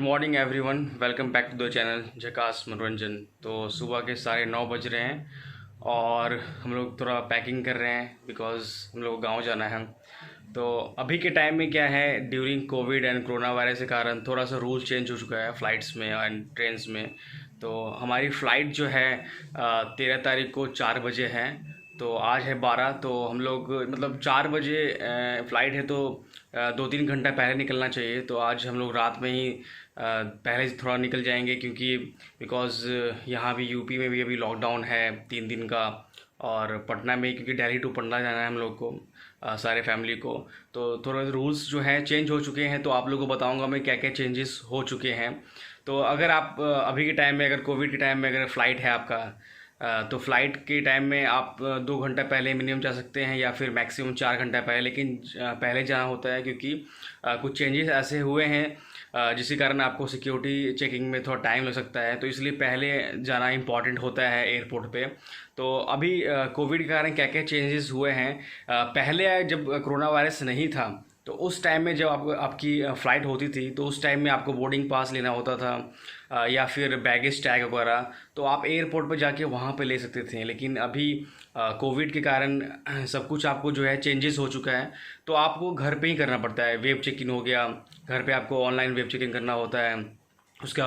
Morning everyone, welcome back to the channel Jhakaas Manoranjan. तो सुबह के 9:30 बज रहे हैं और हम लोग थोड़ा पैकिंग कर रहे हैं बिकॉज़ हम लोग गांव जाना है। तो अभी के टाइम में क्या है, during Covid and corona virus के कारण थोड़ा सा रूल चेंज हो चुका है फ़्लाइट्स में एंड ट्रेन्स में। तो हमारी फ़्लाइट जो है 13 तारीख को 4 बजे है। तो आज है 12, तो हम लोग मतलब 4 बजे फ़्लाइट है, तो 2-3 घंटा पहले निकलना चाहिए। तो आज हम लोग रात में ही पहले से थोड़ा निकल जाएंगे, क्योंकि बिकॉज़ यहाँ भी यूपी में भी अभी लॉकडाउन है 3 दिन का, और पटना में, क्योंकि दिल्ली टू पटना जाना है हम लोग को, सारे फैमिली को। तो थोड़ा रूल्स जो हैं चेंज हो चुके हैं, तो आप लोगों को बताऊंगा मैं क्या क्या चेंजेस हो चुके हैं। तो अगर आप अभी के टाइम में, अगर कोविड के टाइम में अगर फ़्लाइट है आपका, तो फ़्लाइट के टाइम में आप 2 घंटा पहले मिनिमम जा सकते हैं, या फिर मैक्सिमम 4 घंटा पहले, लेकिन पहले जाना होता है, क्योंकि कुछ चेंजेस ऐसे हुए हैं जिसके कारण आपको सिक्योरिटी चेकिंग में थोड़ा टाइम लग सकता है। तो इसलिए पहले जाना इम्पॉर्टेंट होता है एयरपोर्ट पे। तो अभी कोविड के कारण क्या क्या चेंजेस हुए हैं, पहले जब कोरोना वायरस नहीं था तो उस टाइम में जब आपकी फ़्लाइट होती थी, तो उस टाइम में आपको बोर्डिंग पास लेना होता था या फिर बैगेज टैग वगैरह, तो आप एयरपोर्ट पर जाके वहाँ पे ले सकते थे। लेकिन अभी कोविड के कारण सब कुछ आपको जो है चेंजेस हो चुका है, तो आपको घर पे ही करना पड़ता है। वेब चेक इन हो गया, घर पे आपको ऑनलाइन वेब चेक इन करना होता है। उसका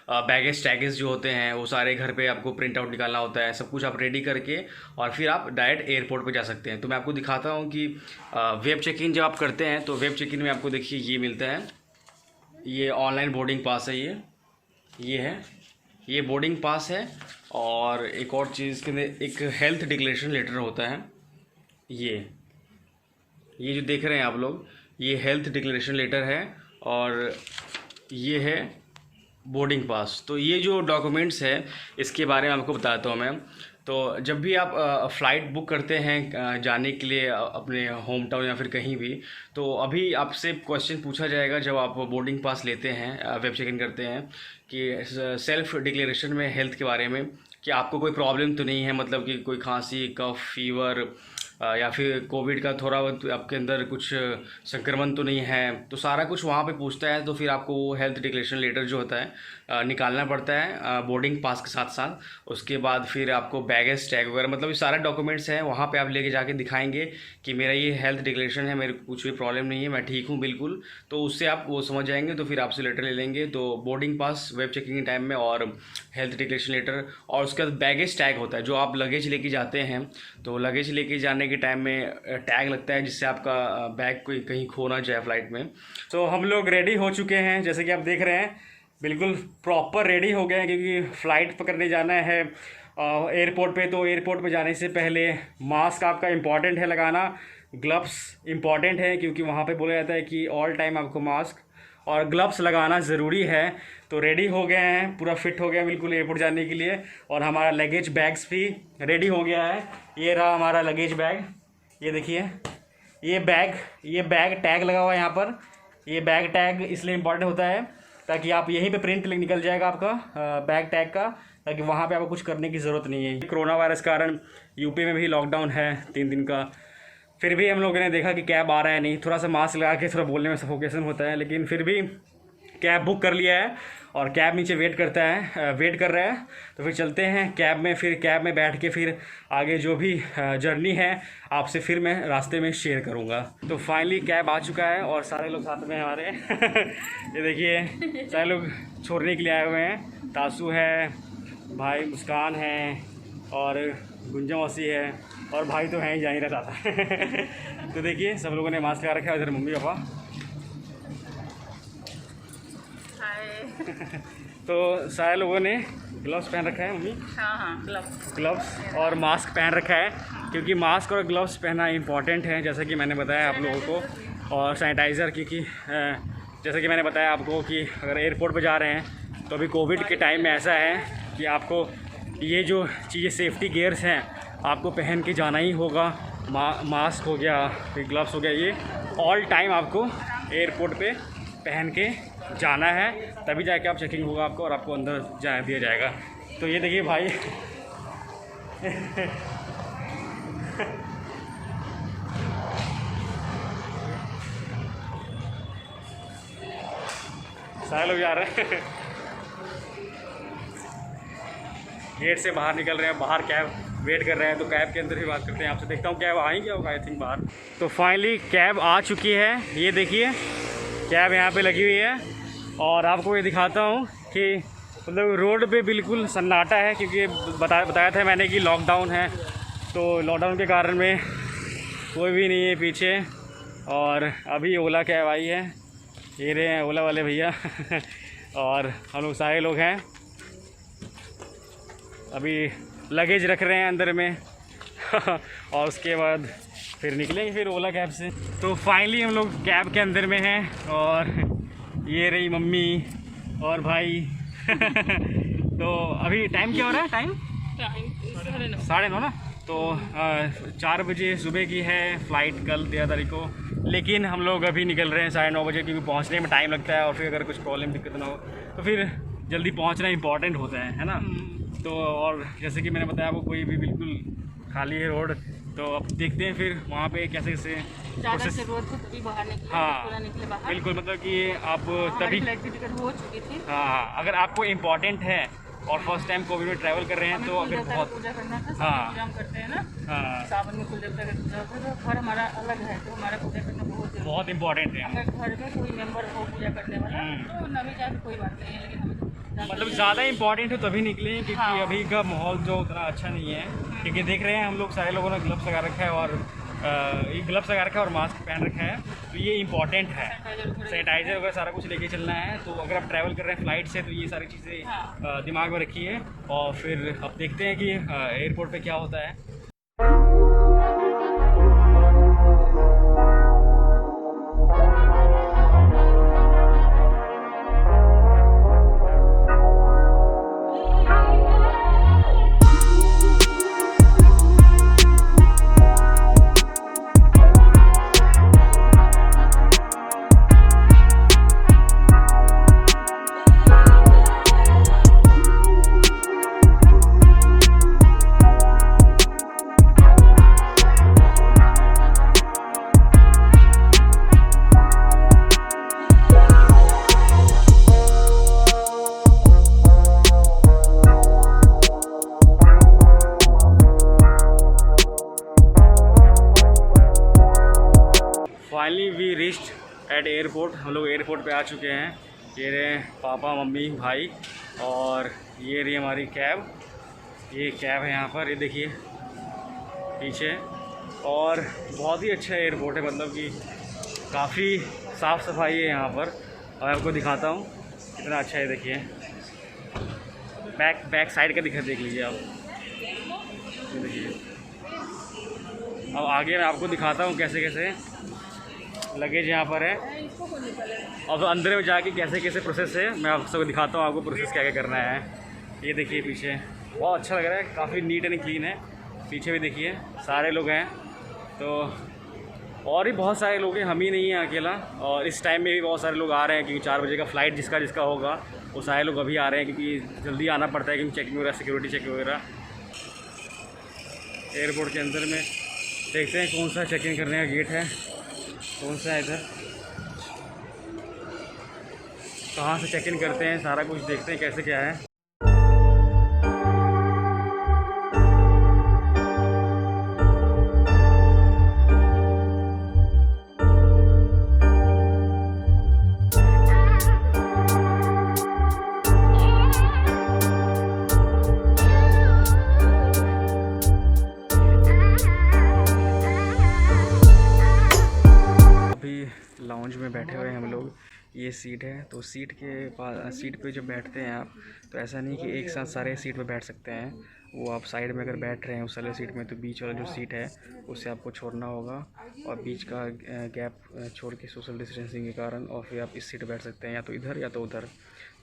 बैगेज टैगेज जो होते हैं वो सारे घर पे आपको प्रिंट आउट निकालना होता है। सब कुछ आप रेडी करके और फिर आप डायरेक्ट एयरपोर्ट पे जा सकते हैं। तो मैं आपको दिखाता हूँ कि वेब चेक इन जब आप करते हैं, तो वेब चेक इन में आपको देखिए ये मिलता है, ये ऑनलाइन बोर्डिंग पास है। ये है, ये बोर्डिंग पास है। और एक और चीज़ के अंदर एक हेल्थ डिक्लेरेशन लेटर होता है। ये जो देख रहे हैं आप लोग, ये हेल्थ डिक्लेरेशन लेटर है, और ये है बोर्डिंग पास। तो ये जो डॉक्यूमेंट्स है इसके बारे में आपको बताता हूँ मैं। तो जब भी आप फ़्लाइट बुक करते हैं जाने के लिए अपने होम टाउन या फिर कहीं भी, तो अभी आपसे क्वेश्चन पूछा जाएगा जब आप बोर्डिंग पास लेते हैं, वेब चेक इन करते हैं, कि सेल्फ डिक्लेरेशन में हेल्थ के बारे में, कि आपको कोई प्रॉब्लम तो नहीं है, मतलब कि कोई खांसी, कफ, फीवर या फिर कोविड का थोड़ा बहुत आपके अंदर कुछ संक्रमण तो नहीं है। तो सारा कुछ वहाँ पे पूछता है। तो फिर आपको वो हेल्थ डिक्लेरेशन लेटर जो होता है निकालना पड़ता है बोर्डिंग पास के साथ साथ। उसके बाद फिर आपको बैगेज टैग वगैरह, मतलब ये सारे डॉक्यूमेंट्स हैं, वहाँ पे आप लेके जाके दिखाएंगे कि मेरा ये हेल्थ डिक्लेरेशन है, मेरे को कुछ भी प्रॉब्लम नहीं है, मैं ठीक हूँ बिल्कुल। तो उससे आप वो समझ जाएंगे, तो फिर आपसे लेटर ले लेंगे। तो बोर्डिंग पास, वेब चेकिंग के टाइम में, और हेल्थ डिक्लेरेशन लेटर, और उसके बाद बैगेज टैग होता है। जो आप लगेज लेके जाते हैं, तो लगेज लेके जाने के टाइम में टैग लगता है, जिससे आपका बैग कोई कहीं खो ना जाए फ़्लाइट में। तो हम लोग रेडी हो चुके हैं, जैसे कि आप देख रहे हैं, बिल्कुल प्रॉपर रेडी हो गए हैं, क्योंकि फ़्लाइट पकड़ने जाना है एयरपोर्ट पे। तो एयरपोर्ट पे जाने से पहले मास्क आपका इम्पॉर्टेंट है लगाना, ग्लव्स इम्पॉर्टेंट है, क्योंकि वहाँ पे बोला जाता है कि ऑल टाइम आपको मास्क और ग्लव्स लगाना ज़रूरी है। तो रेडी हो गए हैं, पूरा फिट हो गया बिल्कुल एयरपोर्ट जाने के लिए। और हमारा लगेज बैग्स भी रेडी हो गया है। ये रहा हमारा लगेज बैग, ये देखिए, ये बैग टैग लगा हुआ है यहाँ पर। ये बैग टैग इसलिए इम्पॉर्टेंट होता है ताकि आप यहीं पे प्रिंट निकल जाएगा आपका बैग टैग का, ताकि वहाँ पे आपको कुछ करने की ज़रूरत नहीं है। कोरोना वायरस के कारण यूपी में भी लॉकडाउन है 3 दिन का। फिर भी हम लोगों ने देखा कि कैब आ रहा है नहीं, थोड़ा सा मास्क लगा के थोड़ा बोलने में सफोकेशन होता है, लेकिन फिर भी कैब बुक कर लिया है और कैब नीचे वेट कर रहा है। तो फिर चलते हैं कैब में, फिर कैब में बैठ के फिर आगे जो भी जर्नी है आपसे फिर मैं रास्ते में शेयर करूंगा। तो फाइनली कैब आ चुका है और सारे लोग साथ में हैं हमारे। ये देखिए सारे लोग छोड़ने के लिए आए हुए हैं। तासू है, भाई मुस्कान है, और गुंजा मौसी है, और भाई तो हैं ही, जा ही रहा था। तो देखिए सब लोगों ने मास्क लगा रखा है, उधर मम्मी पापा। तो सारे लोगों ने ग्लव्स पहन रखा है, मम्मी? हाँ, ग्लव्स और मास्क पहन रखा है, क्योंकि मास्क और ग्लव्स पहनना इम्पॉर्टेंट है, जैसे कि मैंने बताया आप लोगों को। और सैनिटाइज़र, क्योंकि जैसे कि मैंने बताया आपको कि अगर एयरपोर्ट पर जा रहे हैं, तो अभी कोविड के टाइम में ऐसा है कि आपको ये जो चीज़ें सेफ्टी गियर्स हैं आपको पहन के जाना ही होगा। मास्क हो गया, फिर ग्लव्स हो गया, ये ऑल टाइम आपको एयरपोर्ट पे पहन के जाना है, तभी जाके आप चेकिंग होगा आपको और आपको अंदर जा दिया जाएगा। तो ये देखिए भाई सारे लोग जा रहे हैं गेट से बाहर निकल रहे हैं, बाहर कैब वेट कर रहे हैं, तो कैब के अंदर ही बात करते हैं आपसे। देखता हूँ कैब आएंगे होगा आई थिंक बाहर। तो फाइनली कैब आ चुकी है, ये देखिए कैब यहाँ पे लगी हुई है। और आपको ये दिखाता हूँ कि मतलब रोड पे बिल्कुल सन्नाटा है, क्योंकि बताया था मैंने कि लॉकडाउन है, तो लॉकडाउन के कारण में कोई भी नहीं है पीछे। और अभी ओला कैब आई है, ये रहे हैं ओला वाले भैया और हम लोग सारे लोग हैं, अभी लगेज रख रहे हैं अंदर में और उसके बाद फिर निकलेंगे फिर ओला कैब से। तो फाइनली हम लोग कैब के अंदर में हैं और ये रही मम्मी और भाई तो अभी टाइम क्या हो रहा है? टाइम 9:30 ना। तो 4 बजे सुबह की है फ़्लाइट कल 13 तारीख को, लेकिन हम लोग अभी निकल रहे हैं 9:30 बजे, क्योंकि पहुंचने में टाइम लगता है और फिर अगर कुछ प्रॉब्लम दिक्कत ना हो तो फिर जल्दी पहुंचना इंपॉर्टेंट होता है ना। तो और जैसे कि मैंने बताया आपको, कोई भी बिल्कुल खाली है रोड, तो अब देखते हैं फिर वहाँ पे कैसे कैसे रोड से तभी बाहर निकले। हाँ निकले बाहर। बिल्कुल, मतलब कि आप तभी फ्लाइट की टिकट हो चुकी थी। हाँ, अगर आपको इम्पोर्टेंट है और फर्स्ट टाइम कोविड में ट्रैवल कर रहे हैं तो अगर बहुत पूजा करना था, हाँ हम करते हैं ना। हाँ, सावन में कुल देवता का पूजा होता है, तो घर हमारा अलग है, तो हमारा पूजा करना बहुत इम्पोर्टेंट है। अगर घर में कोई मेंबर हो पूजा करने वाला तो न भी जाए कोई बात नहीं है, लेकिन मतलब ज़्यादा इम्पोर्टेंट हो तभी निकले, क्योंकि हाँ। अभी का माहौल जो उतना अच्छा नहीं है, क्योंकि देख रहे हैं हम लोग सारे लोगों ने ग्लव्स लगा रखा है और ये ग्लव्स लगा रखा है और मास्क पहन रखा है, तो ये इम्पॉर्टेंट है। सैनिटाइजर वगैरह सारा कुछ लेके चलना है, तो अगर आप ट्रैवल कर रहे हैं फ़्लाइट से तो ये सारी चीज़ें दिमाग में रखिए। और फिर अब देखते हैं कि एयरपोर्ट पे क्या होता है। Finally we reached at airport, हम लोग एयरपोर्ट पे आ चुके हैं। ये रहे पापा मम्मी भाई और ये रही हमारी कैब, ये कैब है यहाँ पर, ये देखिए पीछे। और बहुत ही अच्छा एयरपोर्ट है, मतलब कि काफ़ी साफ़ सफाई है यहाँ पर। और आपको दिखाता हूँ कितना अच्छा है, देखिए बैक साइड का देख लीजिए आप, ये देखिए। अब आगे मैं आपको दिखाता हूँ कैसे कैसे लगेज यहाँ पर है, और अंदर में जाके कैसे कैसे प्रोसेस है मैं आप सबको दिखाता हूँ, आपको प्रोसेस क्या क्या करना है। ये देखिए पीछे बहुत अच्छा लग रहा है, काफ़ी नीट एंड क्लीन है। पीछे भी देखिए सारे लोग हैं, तो और भी बहुत सारे लोग हैं, हम ही नहीं हैं अकेला। और इस टाइम में भी बहुत सारे लोग आ रहे हैं, क्योंकि 4 बजे का फ़्लाइट जिसका होगा वो सारे लोग अभी आ रहे हैं, क्योंकि जल्दी आना पड़ता है, क्योंकि चेकिंग वगैरह सिक्योरिटी चेक वगैरह। एयरपोर्ट के अंदर में देखते हैं कौन सा चेकिंग करने का गेट है, कौन सा है इधर, कहाँ से चेक इन करते हैं, सारा कुछ देखते हैं कैसे क्या है। लाउंज में बैठे हुए हैं हम लोग, ये सीट है, तो सीट के पास सीट पे जब बैठते हैं आप, तो ऐसा नहीं कि एक साथ सारे सीट पे बैठ सकते हैं, वो आप साइड में अगर बैठ रहे हैं उस वाले सीट में, तो बीच वाला जो सीट है उससे आपको छोड़ना होगा, और बीच का गैप छोड़ के सोशल डिस्टेंसिंग के कारण, और फिर आप इस सीट पर बैठ सकते हैं, या तो इधर या तो उधर।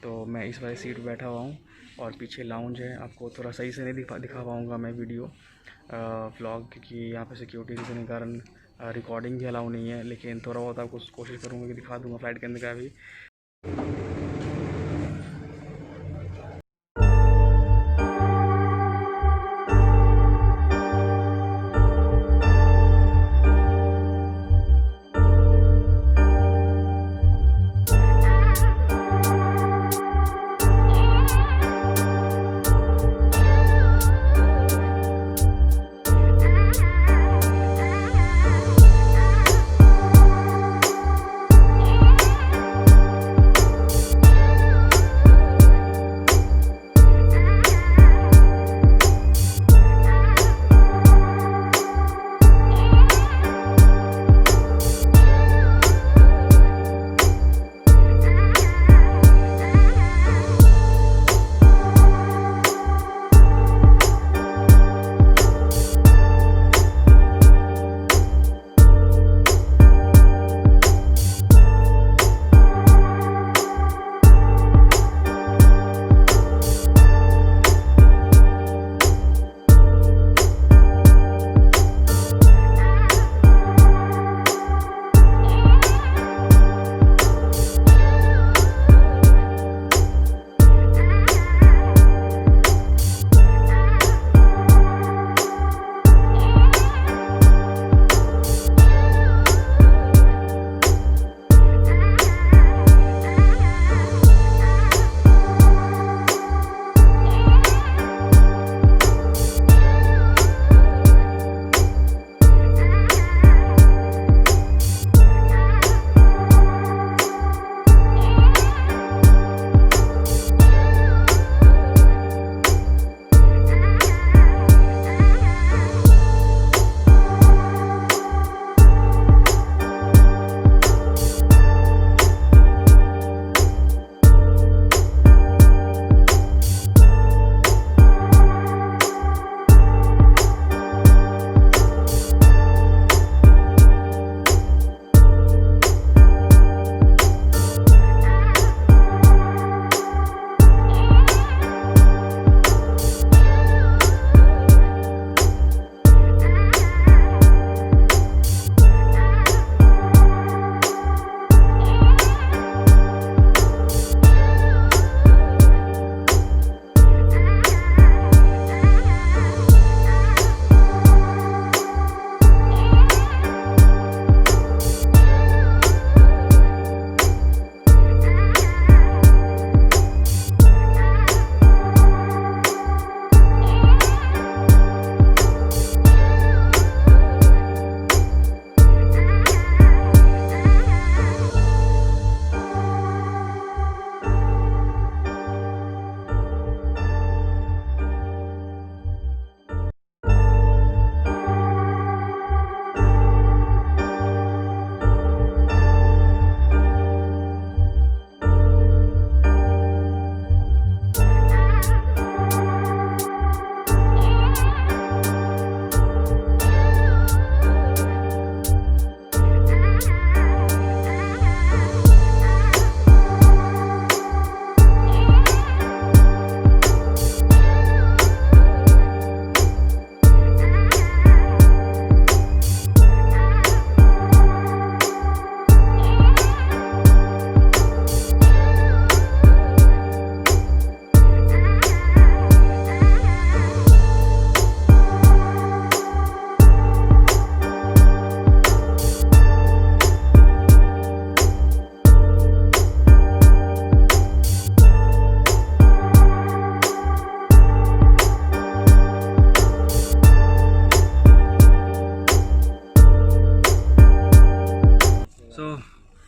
तो मैं इस वाले सीट पर बैठा हुआ हूँ, और पीछे लाउंज है, आपको थोड़ा सही से नहीं दिखा पाऊँगा मैं वीडियो व्लॉग, क्योंकि यहाँ पर सिक्योरिटी रीज़न के कारण रिकॉर्डिंग भी अलाउ नहीं है, लेकिन थोड़ा बहुत आपको कोशिश करूँगा कि दिखा दूँगा फ़्लाइट के अंदर का भी।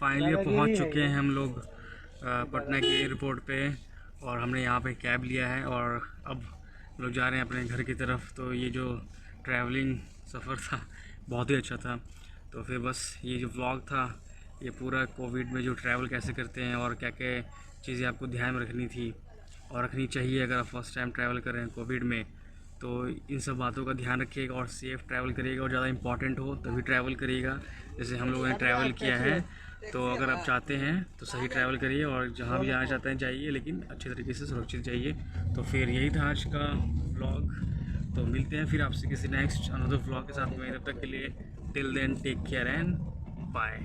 फाइनली पहुंच चुके हैं हम लोग पटना के एयरपोर्ट पे, और हमने यहाँ पे कैब लिया है और अब लोग जा रहे हैं अपने घर की तरफ। तो ये जो ट्रैवलिंग सफ़र था बहुत ही अच्छा था। तो फिर बस ये जो व्लॉग था ये पूरा कोविड में जो ट्रैवल कैसे करते हैं और क्या क्या चीज़ें आपको ध्यान में रखनी थी और रखनी चाहिए अगर आप फर्स्ट टाइम ट्रैवल कर रहे हैं कोविड में, तो इन सब बातों का ध्यान रखिएगा और सेफ़ ट्रैवल करिएगा और ज़्यादा इंपॉर्टेंट हो तभी ट्रैवल करिएगा। जैसे हम लोगों ने ट्रैवल किया है, तो अगर आप चाहते हैं तो सही ट्रैवल करिए और जहाँ भी जाना चाहते हैं जाइए, लेकिन अच्छे तरीके से सुरक्षित जाइए। तो फिर यही था आज का व्लॉग। तो मिलते हैं फिर आपसे किसी नेक्स्ट अनदर व्लॉग के साथ में। तब तक के लिए till then take care and bye.